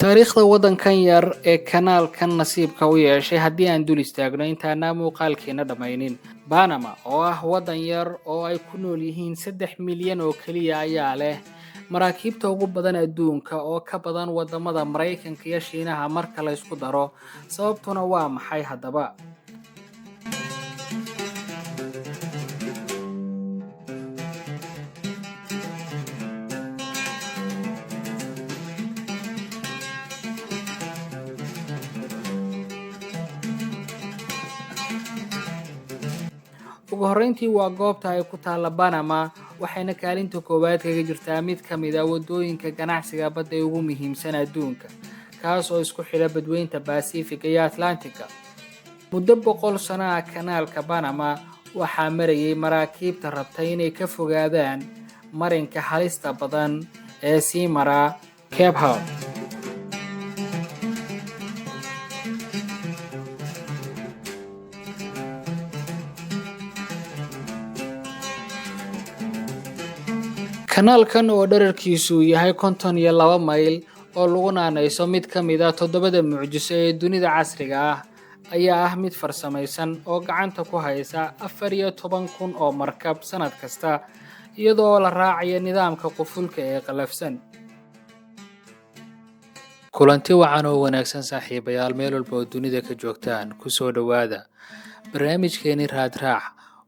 taariikhda waddankan yar ee kanaalkan nasiibka u yeeshay haddii aan dul istaagno intaanaa muuqaalkeena dhammaynin. Panama oo ah waddan yar oo ay ku nool yihiin 3 milyan oo keliya ayaa leh maraakiibta ugu badan adduunka oo ka badan wadamada Mareykanka iyo Shiinaha marka la isku daro. Sababtuna waa maxay haddaba? ugu horreyntii waa goobta ay ku taalla Panama, waxayna kaalinta koowaad kaga jirtaa mid ka mid ah wadooyinka ganacsiga badda ee ugu muhiimsan adduunka, kaas oo isku xidha badweynta Pacific iyo Atlantic-ka. Muddo 100 sano ah, kanaalka Panama waxaa marayay maraakiibta rabta inay ka fogaadaan marinka halista badan ee sii mara Cape Horn. kanaalkan oo dhererkiisu yahay 52 mayl oo lagu naanayso mid ka mid ah 7 mucjiso ee dunida casriga ah ayaa ah mid farsamaysan oo gacanta ku haysa 14,000 oo markab sanad kasta, iyadoo la raacayo nidaamka qufulka ee qalafsan. kulanti wacan oo wanaagsan saaxiibayaal, meel walba oo dunida ka joogtaan ku soo dhawaada barnaamijkeeni raadraac.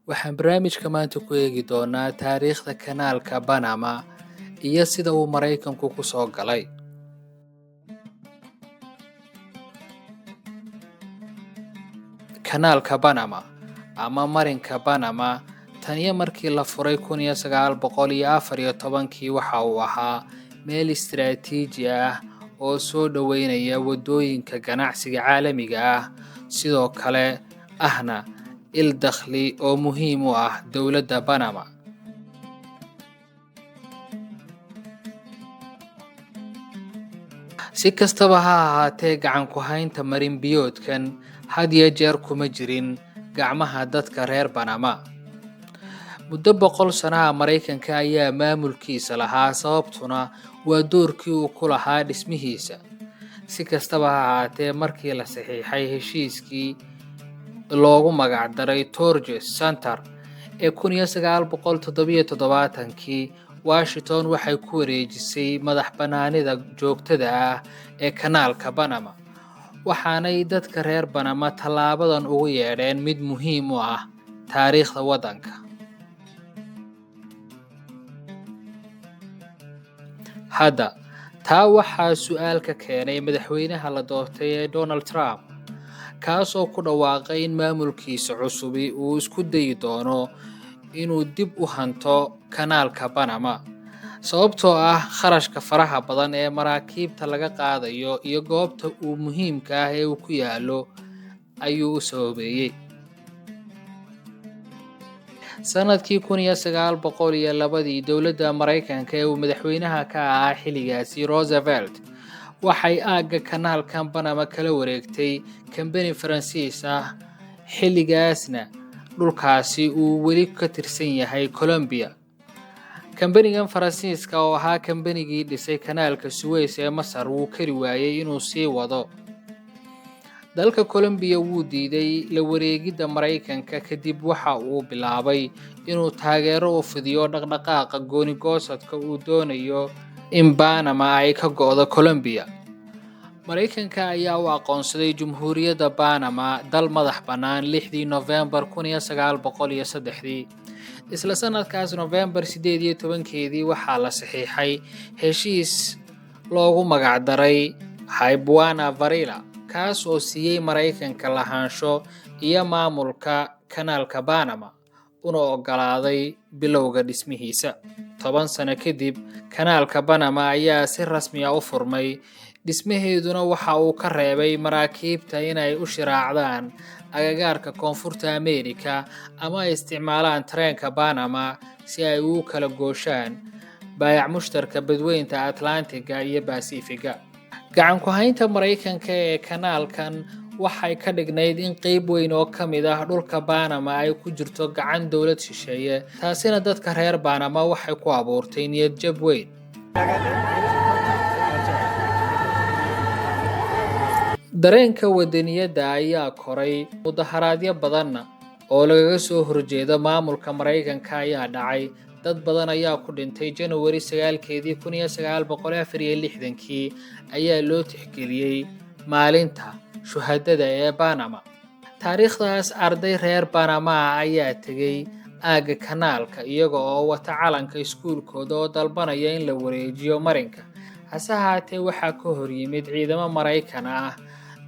waxaan barnaamijka maanta ku eegi doonaa taariikhda kanaalka Panama iyo sida uu Mareykanku ku soo galay. kanaalka Panama ama marinka Panama tan iyo markii la furay 1914 waxa uu ahaa meel istiraatiiji ah oo soo dhaweynaya wadooyinka ganacsiga caalamiga ah, sidoo kale ahna il dakhli oo muhiim u ah dowladda Panama. si kastaba ha ahaatee, gacan ku haynta marin biyoodkan had iyo jeer kuma jirin gacmaha dadka reer Panama. muddo 100 sano ah, Mareykanka ayaa maamulkiisa lahaa, sababtuna waa doorkii uu ku lahaa dhismihiisa. si kastaba ha ahaatee, markii la saxiixay heshiiskii loogu magac daray Torres Center ee 1977, Washington waxay ku wareejisay madax bannaanida joogtada ah ee kanaalka Panama, waxaanay dadka reer Panama tallaabadan ugu yeedheen mid muhiim u ah taariikhda waddanka. hadda taa waxaa su'aal ka keenay madaxweynaha la doortay ee Donald Trump, kaasoo ku dhawaaqay in maamulkiisa cusubi uu isku dayi doono inuu dib u hanto kanaalka Panama, sababtoo ah kharashka faraha badan ee maraakiibta laga qaadayo iyo goobta uu muhiimka ah ee uu ku yaalo ayuu u sababeeyey. sanadkii 1902, dowladda Mareykanka ee uu madaxweynaha ka ahaa xilligaasi Roosevelt waxay aagga kanaalkan Panama kala wareegtay kambani Faransiis ah, xilligaasna dhulkaasi uu weli ka tirsan yahay Colombia. kambanigan Faransiiska oo ahaa kambanigii dhisay kanaalka Suez ee Masar wuu kari waayay inuu sii wado. dalka Colombia wuu diiday la wareegidda Mareykanka, kadib waxa uu bilaabay inuu taageero u fidiyo dhaqdhaqaaqa gooni-goosadka uu doonayo in Panama ay ka go'do Colombia. Mareykanka ayaa u aqoonsaday Jamhuuriyadda Panama dal madax bannaan 6 November 1903. isla sanadkaas November 18 waxaa la saxiixay heshiis loogu magac daray Haibwana Varela, kaas oo siiyey Mareykanka lahaansho iyo maamulka kanaalka Panama, una ogolaaday bilowga dhismihiisa. 10 sano kadib, kanaalka Panama ayaa si rasmi ah u furmay. dhismaheeduna waxa uu ka reebay maraakiibta inay u shiraacdaan agagaarka Koonfurta Ameerika ama ay isticmaalaan tareenka Panama si ay u kala gooshaan baayac mushtarka badweynta Atlantic-ga iyo Pacific-ga. gacan ku haynta Mareykanka ee kanaalkan waxay ka dhignayd in qayb weyn oo ka mid ah dhulka Panama ay ku jirto gacan dowlad shisheeye, taasina dadka reer Panama waxay ku abuurtay niyad jab weyn. dareenka wadaniyadda ayaa koray, mudaharaadyo badanna oo lagaga soo horjeedo maamulka Mareykanka ayaa dhacay. dad badan ayaa ku dhintay. January 9keedii 1964 ayaa loo tixgeliyey maalinta shuhadada ee Panama. taariikhdaas arday reer Panama ayaa tegay aagga kanaalka iyaga oo wata calanka iskuulkooda oo dalbanaya in la wareejiyo marinka. hase haatee waxaa ka hor yimid ciidamo Mareykan ah,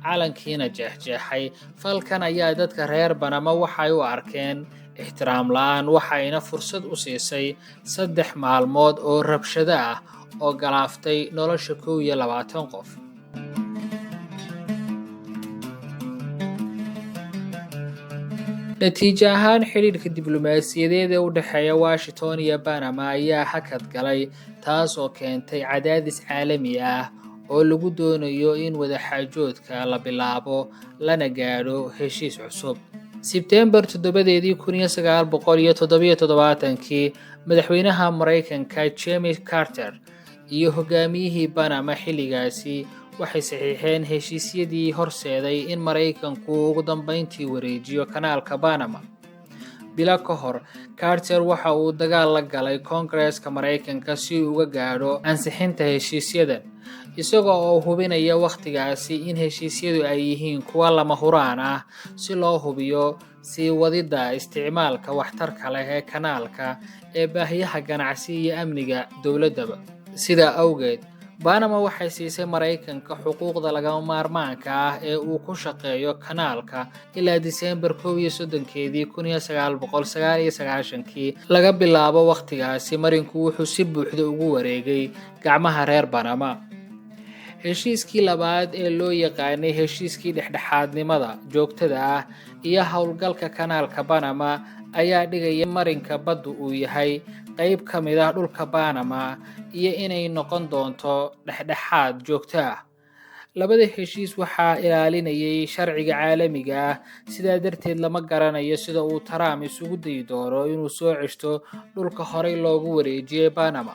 calankiina jeexjeexay. falkan ayaa dadka reer Panama waxay u arkeen ixtiraam la'aan, waxayna fursad u siisay 3 maalmood oo rabshado ah oo galaaftay nolosha 21 qof. natiijo ahaan, xiriirka diblomaasiyadeed ee u dhexeeya Washington iyo Panama ayaa hakad galay, taas oo keentay cadaadis caalami ah oo lagu doonayo in wadaxaajoodka la bilaabo lana gaadho heshiis cusub. Sebtembar 7, 1977, madaxweynaha Mareykanka Jimmy Carter iyo hogaamiyihii Panama xilligaasi waxay saxiixeen heshiisyadii horseeday in Mareykanku ugu dambeyntii wareejiyo kanaalka Panama. bilo ka hor, Carter waxa uu dagaal la galay Koongareeska Mareykanka si uu uga gaadho ansixinta heshiisyadan, isagoo oo hubinaya waqtigaasi in heshiisyadu ay yihiin kuwa lama huraan ah si loo hubiyo sii wadida isticmaalka waxtarka leh ee kanaalka ee baahiyaha ganacsi iyo amniga dowladaba. sidaa awgeed, Panama waxay siisay Mareykanka xuquuqda lagama maarmaanka ah ee uu ku shaqeeyo kanaalka ilaa December 31, 1999. laga bilaabo waqtigaasi, marinku wuxuu si buuxda ugu wareegay gacmaha reer Panama. heshiiskii labaad ee loo yaqaanay heshiiskii dhexdhexaadnimada joogtada ah iyo howlgalka kanaalka Panama ayaa dhigaya marinka baddu uu yahay qayb ka mid ah dhulka Panama iyo inay noqon doonto dhexdhexaad joogto ah. labada heshiis waxaa ilaalinayay sharciga caalamiga ah, sidaa darteed lama garanayo sida uu Trump isugu dayi doono inuu soo ceshto dhulka horey loogu wareejiyay Panama.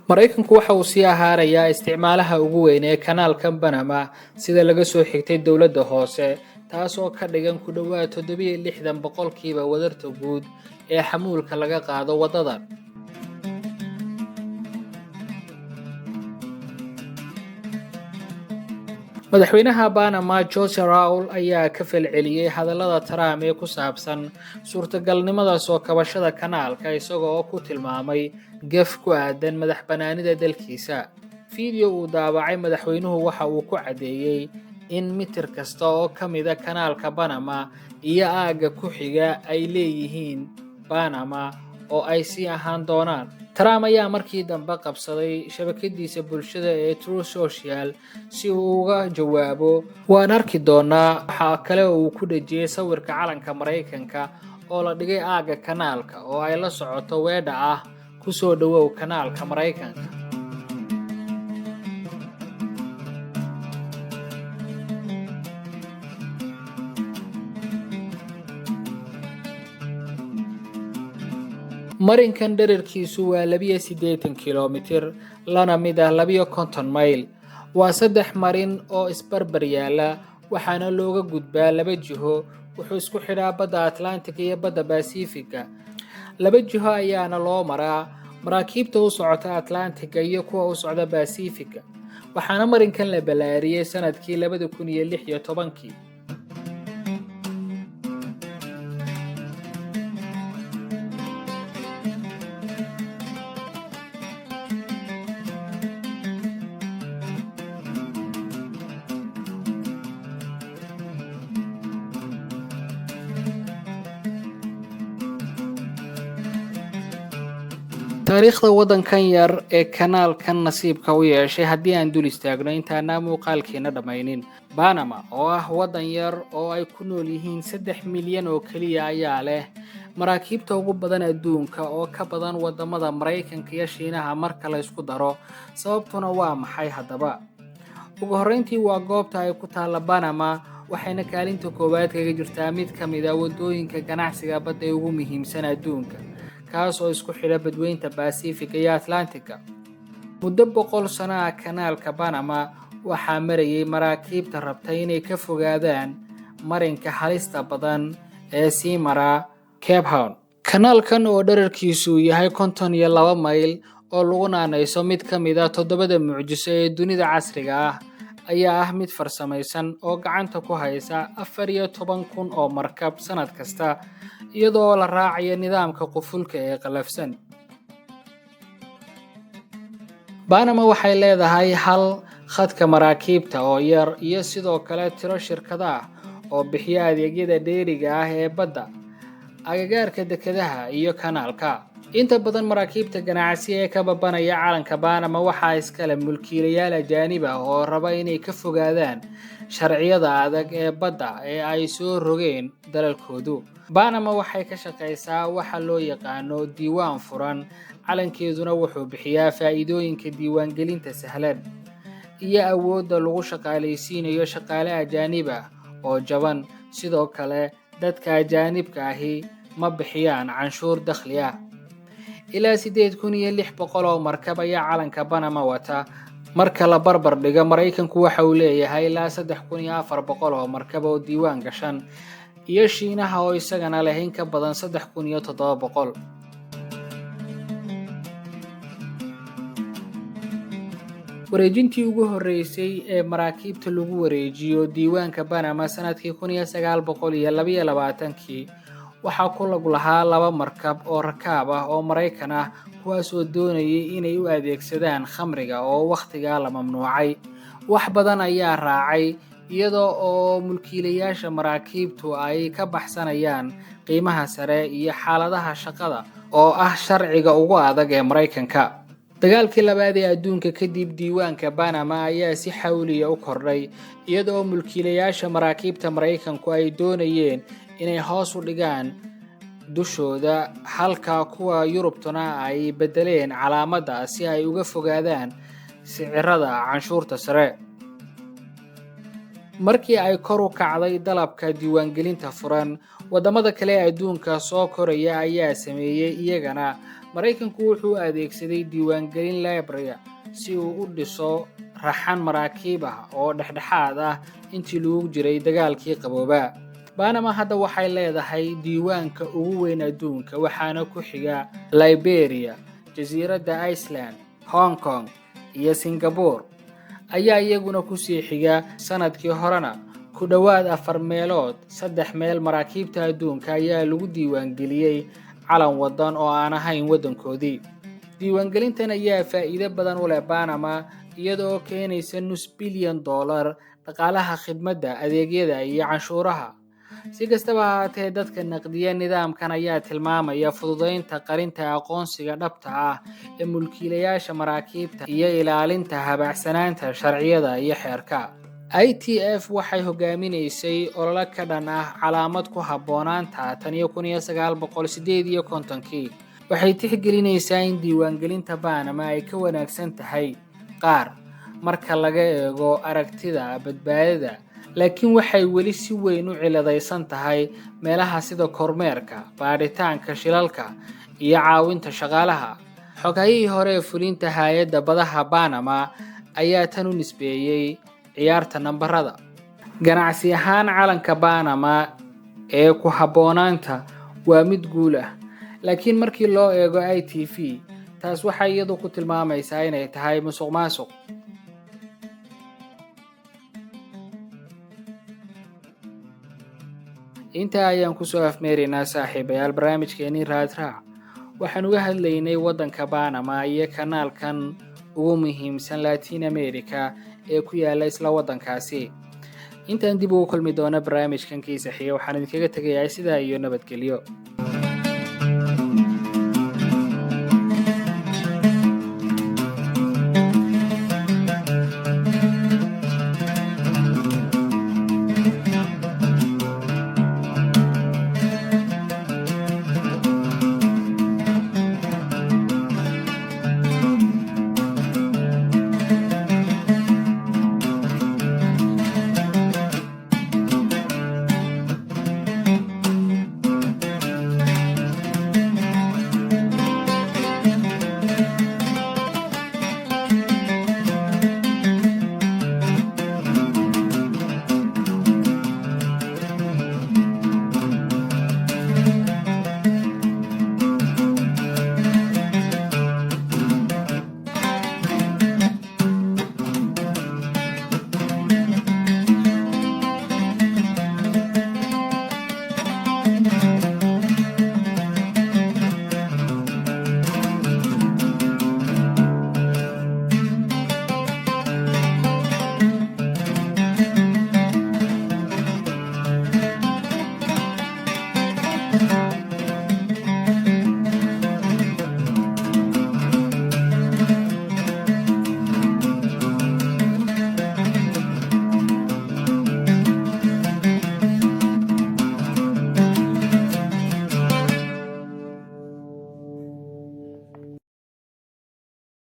Mareykanku waxa uu sii ahaanayaa isticmaalaha ugu weyn ee kanaalka Panama sida laga soo xigtay dowladda hoose, taasoo ka dhigan ku dhawaad 67% wadarta guud ee xamuulka laga qaado wadadan. madaxweynaha Panama José Raúl ayaa ka falceliyay hadallada Trump ee ku saabsan suurtagalnimada soo kabashada kanaalka, isagoo oo ku tilmaamay gaf ku aadan madaxbanaanida dalkiisa. fiideo uu daabacay madaxweynuhu waxa uu ku cadeeyay in mitir kasta oo ka mid ah kanaalka Panama iyo aagga ku xiga ay leeyihiin Panama oo ay sii ahaan doonaan. Trump ayaa markii dambe qabsaday shabakadiisa bulshada ee Truth Social si uu uga jawaabo. waan arki doonaa. waxa kale oo uu ku dhajiyay sawirka calanka Mareykanka oo la dhigay aagga kanaalka oo ay la socoto weedha ah ku soo dhawow kanaalka Mareykanka. marinkan dhererkiisu waa 82 kiiloomitir, lana mid ah 250 mayl. waa 3 marin oo isbarbar yaala, waxaana looga gudbaa 2 jiho. wuxuu isku xidhaa badda Atlantic iyo badda Pacifica. 2 jiho ayaana loo maraa maraakiibta u socota Atlantic iyo kuwa u socda Pacifica. waxaana marinkan la balaariyay sanadkii 2016. taariikhda wadankan yar ee kanaalkan nasiibka u yeeshay haddii aan dul istaagno intaana muuqaalkeena dhammaynin. Panama oo ah wadan yar oo ay ku nool yihiin 3 milyan oo kaliya ayaa leh maraakiibta ugu badan adduunka oo ka badan wadamada Mareykanka iyo Shiinaha marka la isku daro. sababtuna waa maxay haddaba? ugu horreyntii waa goobta ay ku taalla Panama, waxayna kaalinta koowaad kaga jirtaa mid ka mid ah wadooyinka ganacsiga badda ee ugu muhiimsan adduunka, kaas oo isku xidha badweynta Pacific iyo Atlantic. muddo 100 sano ah, kanaalka Panama waxaa marayay maraakiibta rabtay inay ka fogaadaan marinka halista badan ee sii mara Cape Horn. Kanaalkan oo dhererkiisu yahay 52 mayl oo lagu naanayso mid ka mid ah 7 mucjiso ee dunida casriga ah ayaa ah mid farsamaysan oo gacanta ku haysa 14,000 oo markab sanad kasta iyadoo la raacayo nidaamka qufulka ee qalafsan. Panama waxay leedahay hal khadka maraakiibta oo yar iyo sidoo kale tiro shirkado ah oo bixiya adeegyada dheeriga ah ee badda, agagaarka dekedaha iyo kanaalka. Inta badan maraakiibta ganacsi ee ka babanaya calanka Panama waxaa iskale mulkiilayaal ajaanib ah oo raba inay ka fogaadaan sharciyada adag ee badda ee ay soo rogeen dalalkoodu. Panama waxay ka shaqeysaa waxa loo yaqaano diiwaan furan, calankeeduna wuxuu bixiyaa faa'iidooyinka diiwaangelinta sahlan iyo awoodda lagu shaqaaleysiinayo shaqaale ajaanib ah oo jaban. Sidoo kale dadka ajaanibka ahi ma bixiyaan canshuur dakhli ah. Ilaa 8,600 oo markab ayaa calanka Panama wata. Marka la barbar dhigo, Mareykanku waxa uu leeyahay ilaa 3,400 oo markab oo diiwaan gashan, iyo Shiinaha oo isagana leh in ka badan 3,700. Wareejintii ugu horeysay ee maraakiibta lagu wareejiyo diiwaanka Panama sanadkii 1922 waxaa ku lug lahaa 2 markab oo rakaab ah oo Mareykan ah kuwaas oo doonayay inay u adeegsadaan khamriga oo waqtiga la mamnuucay. Wax badan ayaa raacay iyadoo oo mulkiilayaasha maraakiibtu ay ka baxsanayaan qiimaha sare iyo xaaladaha shaqada oo ah sharciga ugu adag ee Mareykanka. Dagaalkii labaad ee adduunka kadib, diiwaanka Panama ayaa si xawli ah u kordhay iyadoo mulkiilayaasha maraakiibta Mareykanku ay doonayeen inay hoos u dhigaan dushooda halka kuwa Yurubtuna ay bedeleen calaamadda si ay uga fogaadaan sicirada canshuurta sare. Markii ay kor u kacday dalabka diiwaangelinta furan, wadamada kale ee adduunka soo koraya ayaa sameeyay iyagana. Mareykanku wuxuu adeegsaday diiwaangelin library si uu u dhiso raxan maraakiib ah oo dhexdhexaad ah intii lagu jiray dagaalkii qaboobaa. Panama hadda waxay leedahay diiwaanka ugu weyn adduunka, waxaana ku xiga Liberia, jasiiradda Iceland, Hong Kong iyo Singapore ayaa iyaguna ku sii xiga. Sanadkii horena ku dhawaad 4 meelood 3 meel maraakiibta adduunka ayaa lagu diiwaangeliyay calan wadan oo aan ahayn wadankoodii. Diiwaangelintan ayaa faa'iido badan u leh Panama iyadoo keenaysa $5 bilyan dhaqaalaha khidmadda, adeegyada iyo canshuuraha. Si kastaba ha ahaatee, dadka naqdiya nidaamkan ayaa tilmaamaya fududeynta qarinta aqoonsiga dhabta ah ee mulkiilayaasha maraakiibta iyo ilaalinta habacsanaanta sharciyada iyo xeerka. ITF waxay hogaaminaysay olole ka dhan ah calaamad ku habboonaanta tan iyo 1958. Waxay tixgelinaysaa in diiwaangelinta Panama ay ka wanaagsan tahay qaar marka laga eego aragtida badbaadada, laakiin waxay weli si weyn u ciladaysan tahay meelaha sida kormeerka, baaritaanka shilalka iyo caawinta shaqaalaha. Xogayihii hore ee fulinta hay'adda badaha Panama ayaa tan u nisbeeyay ciyaarta nambarada. Ganacsi ahaan, calanka Panama ee ku habboonaanta waa mid guul ah, laakiin markii loo eego ITF, taas waxay iyadu ku tilmaamaysaa inay tahay musuqmaasuq. Inta ayaan ku soo afmeeraynaa saaxiibayaal barnaamijkeennii Raadraac. Waxaan uga hadlaynay waddanka Panama iyo kanaalkan ugu muhiimsan Latin America ee ku yaala isla waddankaasi. Intaan dib ugu kulmi doona barnaamijkan kiisa xiga, waxaan idinkaga tegayaa sidaa iyo nabadgelyo.